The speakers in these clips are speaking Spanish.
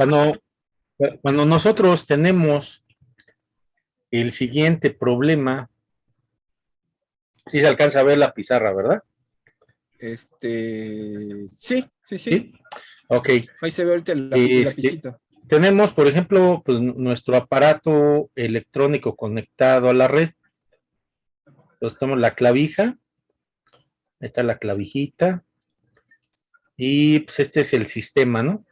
Cuando, cuando nosotros tenemos el siguiente problema, sí se alcanza a ver la pizarra, ¿verdad? Sí. Sí. Ok. Ahí se ve ahorita el lapicito. Tenemos, por ejemplo, pues, nuestro aparato electrónico conectado a la red. Entonces tenemos la clavija. Ahí está la clavijita. Y pues este es el sistema, ¿no?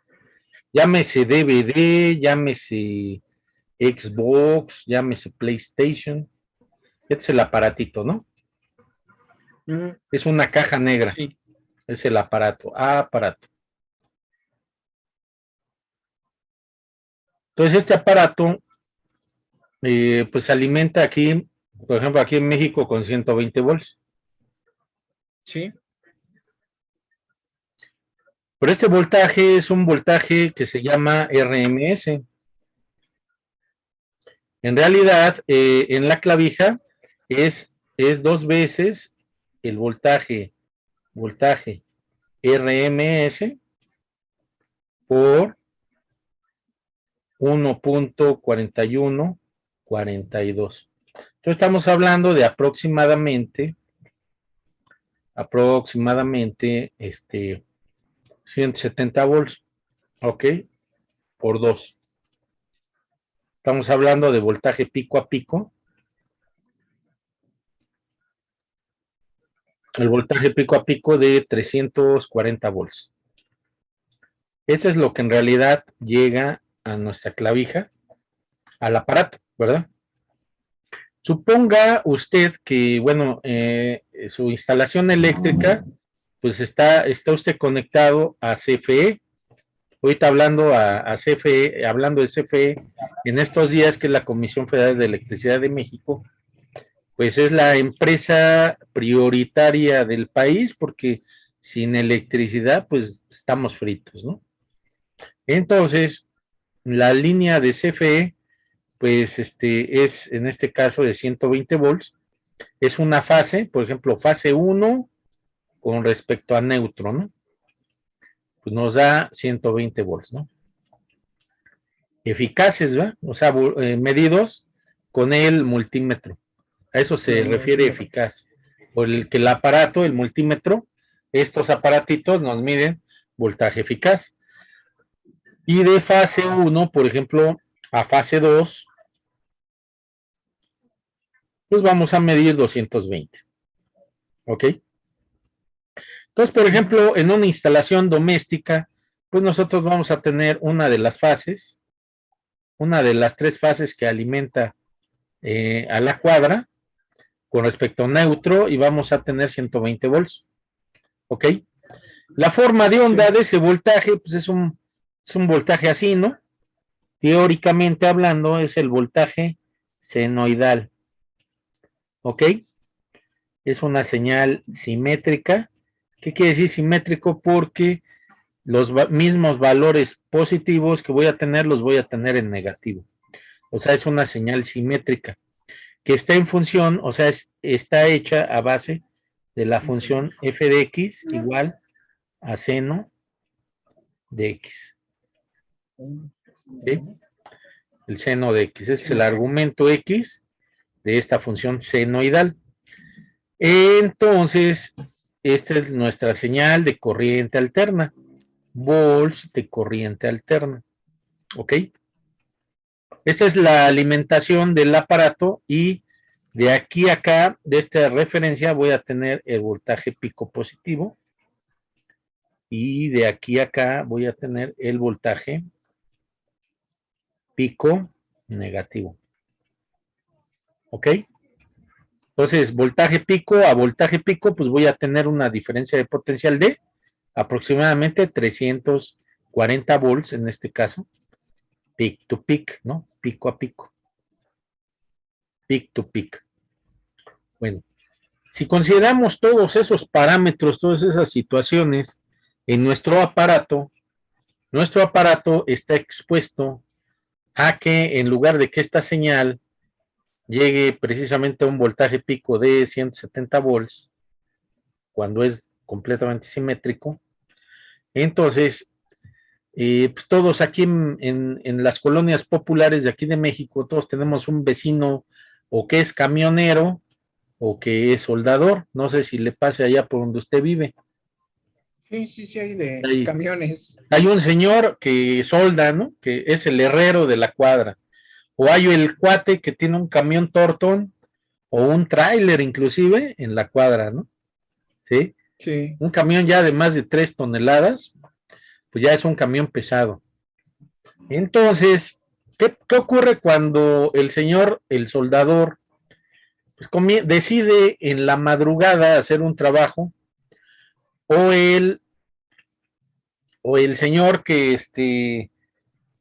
Llámese DVD, llámese Xbox, llámese PlayStation. Este es el aparatito, ¿no? Es una caja negra. Sí. Es el aparato. Aparato. Entonces este aparato pues se alimenta aquí, por ejemplo, aquí en México con 120 volts. Sí. Pero este voltaje es un voltaje que se llama RMS. En realidad, en la clavija es 2 veces el voltaje RMS por 1.4142. Entonces estamos hablando de aproximadamente 170 volts, ¿ok? Por 2. Estamos hablando de voltaje pico a pico. El voltaje pico a pico de 340 volts. Eso es lo que en realidad llega a nuestra clavija, al aparato, ¿verdad? Suponga usted que, bueno, su instalación eléctrica, pues está usted conectado a CFE. Ahorita hablando a CFE, hablando de CFE, en estos días que es la Comisión Federal de Electricidad de México, pues es la empresa prioritaria del país, porque sin electricidad, pues estamos fritos, ¿no? Entonces, la línea de CFE, pues es en este caso de 120 volts, es una fase, por ejemplo, fase 1 con respecto a neutro, ¿no? Pues nos da 120 volts, ¿no? Eficaces, ¿verdad? O sea, medidos con el multímetro. A eso se refiere eficaz. Por el que el aparato, el multímetro, estos aparatitos nos miden voltaje eficaz. Y de fase 1, por ejemplo, a fase 2, pues vamos a medir 220. ¿Ok? Entonces, por ejemplo, en una instalación doméstica, pues nosotros vamos a tener una de las fases, una de las 3 fases que alimenta a la cuadra con respecto a neutro y vamos a tener 120 volts. ¿Ok? La forma de onda de ese voltaje, pues es un voltaje así, ¿no? Teóricamente hablando, es el voltaje senoidal. ¿Ok? Es una señal simétrica. ¿Qué quiere decir simétrico? Porque los mismos valores positivos que voy a tener, los voy a tener en negativo. O sea, es una señal simétrica que está en función, o sea, está hecha a base de la función f de x igual a seno de x. ¿Sí? El seno de x es el argumento x de esta función senoidal. Entonces, esta es nuestra señal de corriente alterna. Volts de corriente alterna. ¿Ok? Esta es la alimentación del aparato y de aquí a acá, de esta referencia, voy a tener el voltaje pico positivo y de aquí a acá voy a tener el voltaje pico negativo. ¿Ok? Entonces, voltaje pico a voltaje pico, pues voy a tener una diferencia de potencial de aproximadamente 340 volts en este caso, peak to peak, ¿no? Pico a pico. Peak to peak. Bueno, si consideramos todos esos parámetros, todas esas situaciones en nuestro aparato está expuesto a que en lugar de que esta señal llegue precisamente a un voltaje pico de 170 volts, cuando es completamente simétrico, entonces Pues todos aquí en las colonias populares de aquí de México, todos tenemos un vecino o que es camionero o que es soldador. No sé si le pase allá por donde usted vive. Sí, sí, sí, hay de Hay, camiones. hay un señor que solda, ¿no? Que es el herrero de la cuadra. O hay el cuate que tiene un camión tortón o un tráiler inclusive en la cuadra, ¿no? ¿Sí? Sí, Un camión ya de más de 3 toneladas, pues ya es un camión pesado. Entonces, ¿qué ocurre cuando el señor, el soldador, pues decide en la madrugada hacer un trabajo, o el señor que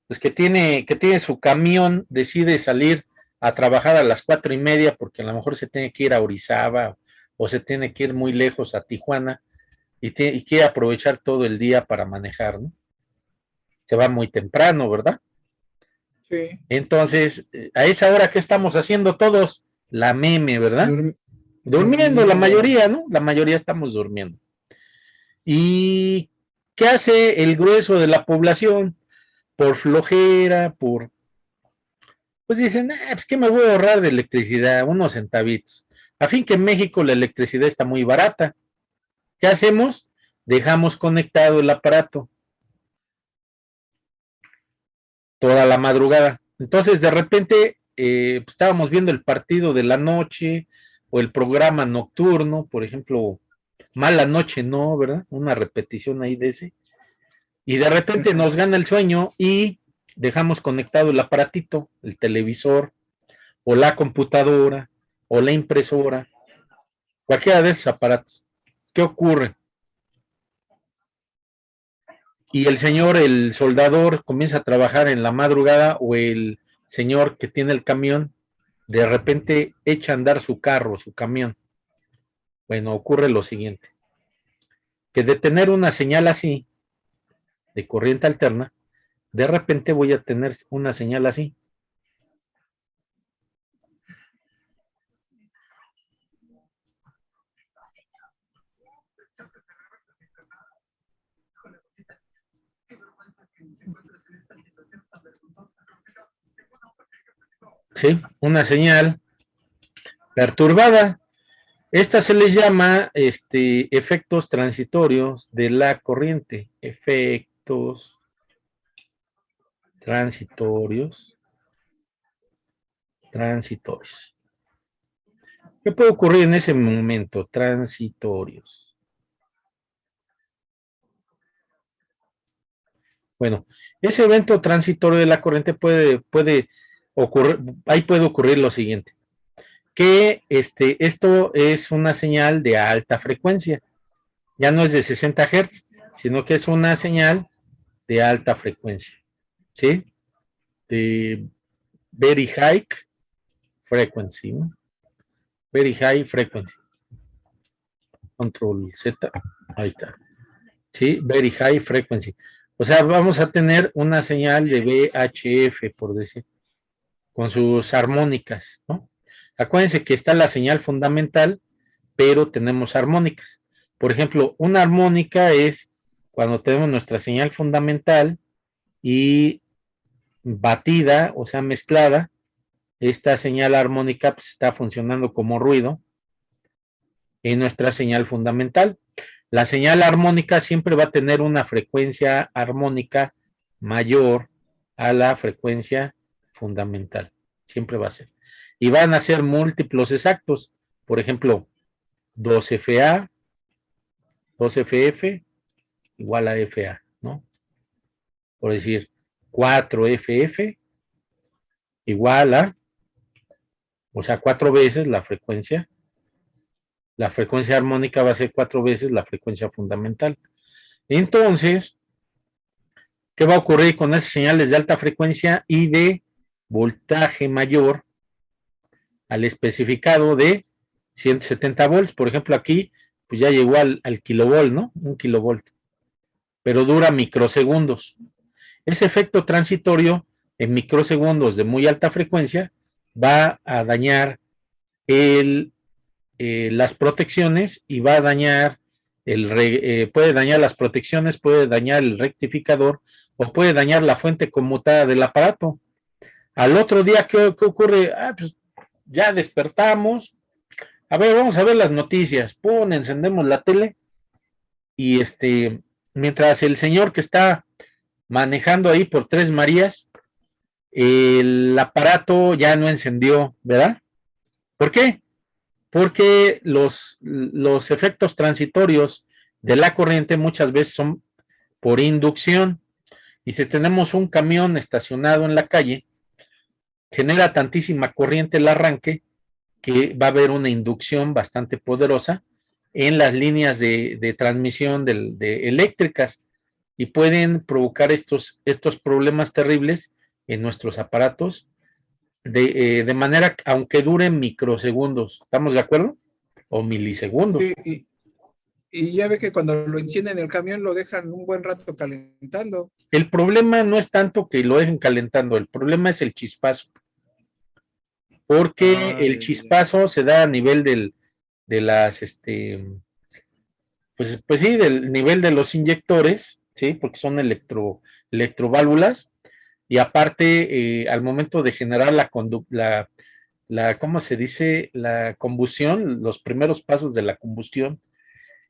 pues que tiene su camión, decide salir a trabajar a las 4:30 porque a lo mejor se tiene que ir a Orizaba o se tiene que ir muy lejos a Tijuana y quiere aprovechar todo el día para manejar, ¿no? Se va muy temprano, ¿verdad? sí. Entonces, a esa hora que estamos haciendo todos, la meme, ¿verdad? Durmiendo la Durmiendo. mayoría, ¿no? La mayoría estamos durmiendo. ¿Y qué hace el grueso de la población? Por flojera, pues dicen, pues que me voy a ahorrar de electricidad, unos centavitos. A fin que en México la electricidad está muy barata. ¿Qué hacemos? Dejamos conectado el aparato toda la madrugada. Entonces, de repente, pues, estábamos viendo el partido de la noche o el programa nocturno, por ejemplo, Mala Noche, ¿no? ¿Verdad? Una repetición ahí de ese. Y de repente nos gana el sueño y dejamos conectado el aparatito, el televisor, o la computadora, o la impresora, cualquiera de esos aparatos. ¿Qué ocurre? Y el señor, el soldador, comienza a trabajar en la madrugada, o el señor que tiene el camión, de repente echa a andar su carro, su camión. Bueno, ocurre lo siguiente, que de tener una señal así, de corriente alterna, de repente voy a tener una señal así. ¿Sí? Una señal perturbada. Esta se les llama efectos transitorios de la corriente. Efectos transitorios. ¿Qué puede ocurrir en ese momento? Transitorios. Bueno, ese evento transitorio de la corriente puede ocurrir, ahí puede ocurrir lo siguiente, que esto es una señal de alta frecuencia, ya no es de 60 Hz, sino que es una señal de alta frecuencia, ¿sí? De very high frequency, ¿no? Very high frequency. Control Z, ahí está. ¿Sí? Very high frequency. O sea, vamos a tener una señal de VHF, por decir, con sus armónicas, ¿no? Acuérdense que está la señal fundamental, pero tenemos armónicas. Por ejemplo, una armónica es cuando tenemos nuestra señal fundamental y batida, o sea, mezclada, esta señal armónica pues, está funcionando como ruido en nuestra señal fundamental. La señal armónica siempre va a tener una frecuencia armónica mayor a la frecuencia fundamental. Siempre va a ser. Y van a ser múltiplos exactos. Por ejemplo, 2FA, 2FF igual a FA, ¿no? Por decir, 4FF igual a, o sea, 4 veces la frecuencia armónica va a ser 4 veces la frecuencia fundamental. Entonces, ¿qué va a ocurrir con esas señales de alta frecuencia y de voltaje mayor al especificado de 170 volts? Por ejemplo, aquí, pues ya llegó al kilovolt, ¿no? Un kilovolt, pero dura microsegundos. Ese efecto transitorio en microsegundos de muy alta frecuencia va a dañar las protecciones y va a dañar puede dañar las protecciones, puede dañar el rectificador o puede dañar la fuente conmutada del aparato. Al otro día, ¿qué ocurre? Pues ya despertamos. A ver, vamos a ver las noticias. Pum, encendemos la tele y mientras el señor que está manejando ahí por Tres Marías, el aparato ya no encendió, ¿verdad? ¿Por qué? Porque los efectos transitorios de la corriente muchas veces son por inducción. Y si tenemos un camión estacionado en la calle, genera tantísima corriente el arranque que va a haber una inducción bastante poderosa en las líneas de transmisión eléctricas y pueden provocar estos problemas terribles en nuestros aparatos de manera, aunque duren microsegundos. ¿Estamos de acuerdo? O milisegundos. Sí, y ya ve que cuando lo encienden el camión lo dejan un buen rato calentando. El problema no es tanto que lo dejen calentando, el problema es el chispazo. Porque el chispazo se da a nivel de las, pues sí, del nivel de los inyectores, ¿sí? Porque son electroválvulas, y aparte, al momento de generar ¿cómo se dice? La combustión, los primeros pasos de la combustión,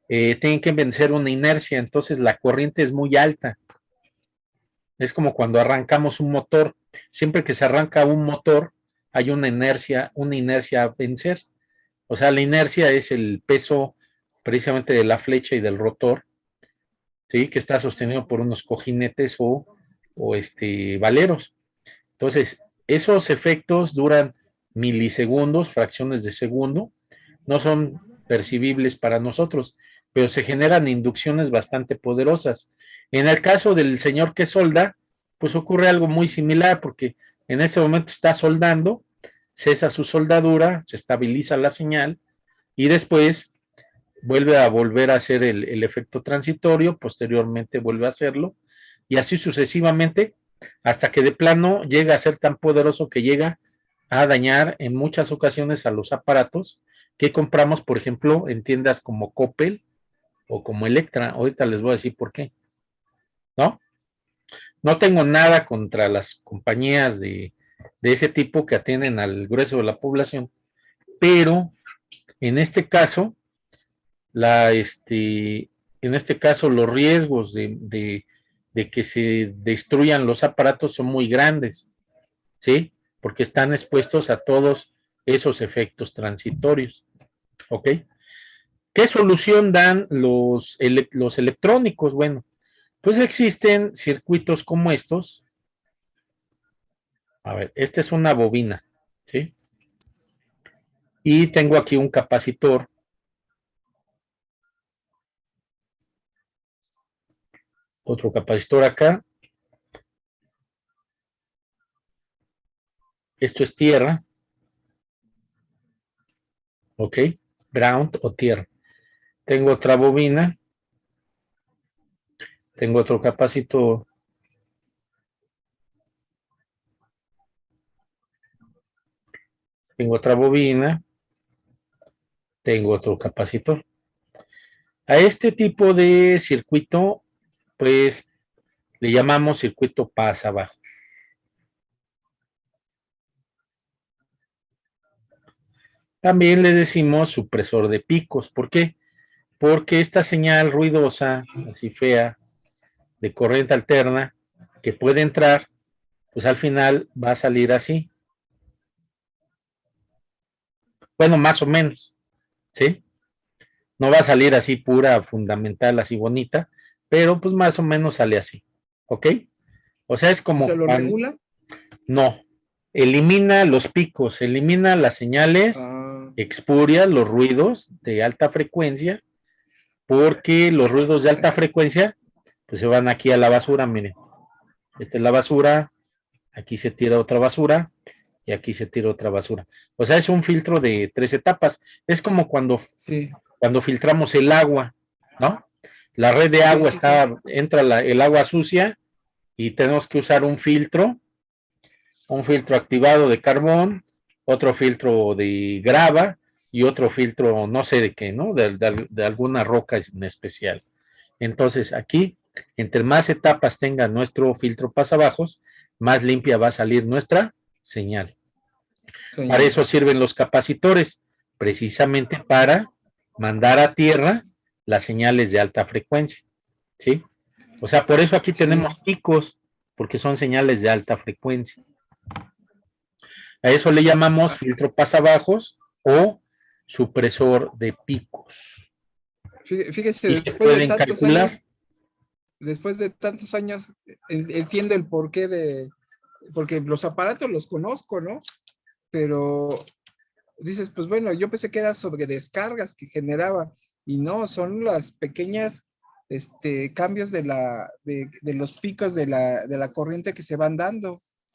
tienen que vencer una inercia, entonces la corriente es muy alta. Es como cuando arrancamos un motor. Siempre que se arranca un motor, hay una inercia a vencer. O sea, la inercia es el peso precisamente de la flecha y del rotor, ¿sí? Que está sostenido por unos cojinetes o valeros. Entonces, esos efectos duran milisegundos, fracciones de segundo, no son percibibles para nosotros, pero se generan inducciones bastante poderosas. En el caso del señor que solda, pues ocurre algo muy similar, porque en ese momento está soldando, cesa su soldadura, se estabiliza la señal y después volver a hacer el efecto transitorio, posteriormente vuelve a hacerlo y así sucesivamente hasta que de plano llega a ser tan poderoso que llega a dañar en muchas ocasiones a los aparatos que compramos, por ejemplo, en tiendas como Coppel o como Electra. Ahorita les voy a decir por qué, ¿no? No tengo nada contra las compañías de ese tipo que atienden al grueso de la población, pero en este caso, en este caso los riesgos de que se destruyan los aparatos son muy grandes, ¿sí? Porque están expuestos a todos esos efectos transitorios, ¿ok? ¿Qué solución dan los electrónicos? Bueno, pues existen circuitos como estos. A ver, esta es una bobina, ¿sí? Y tengo aquí un capacitor. Otro capacitor acá. Esto es tierra. ¿Ok? Ground o tierra. Tengo otra bobina. Tengo otro capacitor. Tengo otra bobina. Tengo otro capacitor. A este tipo de circuito, pues, le llamamos circuito pasa abajo. También le decimos supresor de picos. ¿Por qué? Porque esta señal ruidosa, así fea, de corriente alterna, que puede entrar, pues al final va a salir así. Bueno, más o menos, ¿sí? No va a salir así pura, fundamental, así bonita, pero pues más o menos sale así, ¿ok? O sea, es como... ¿Se lo regula? No, elimina los picos, elimina las señales espurias, los ruidos de alta frecuencia, porque los ruidos de alta frecuencia, pues se van aquí a la basura, miren. Esta es la basura, aquí se tira otra basura, y aquí se tira otra basura. O sea, es un filtro de 3 etapas. Es como cuando filtramos el agua, ¿no? La red de agua entra el agua sucia y tenemos que usar un filtro activado de carbón, otro filtro de grava y otro filtro no sé de qué, ¿no? De alguna roca en especial. Entonces aquí Entre más etapas tenga nuestro filtro pasabajos, más limpia va a salir nuestra señal. Para eso sirven los capacitores, precisamente para mandar a tierra las señales de alta frecuencia, ¿sí? O sea, por eso aquí tenemos picos, porque son señales de alta frecuencia. A eso le llamamos filtro pasabajos o supresor de picos. Fíjese, después de tantos años, entiendo el porqué porque los aparatos los conozco, ¿no? Pero dices, pues bueno, yo pensé que era sobre descargas que generaba, y no, son las pequeñas cambios de los picos de la corriente que se van dando.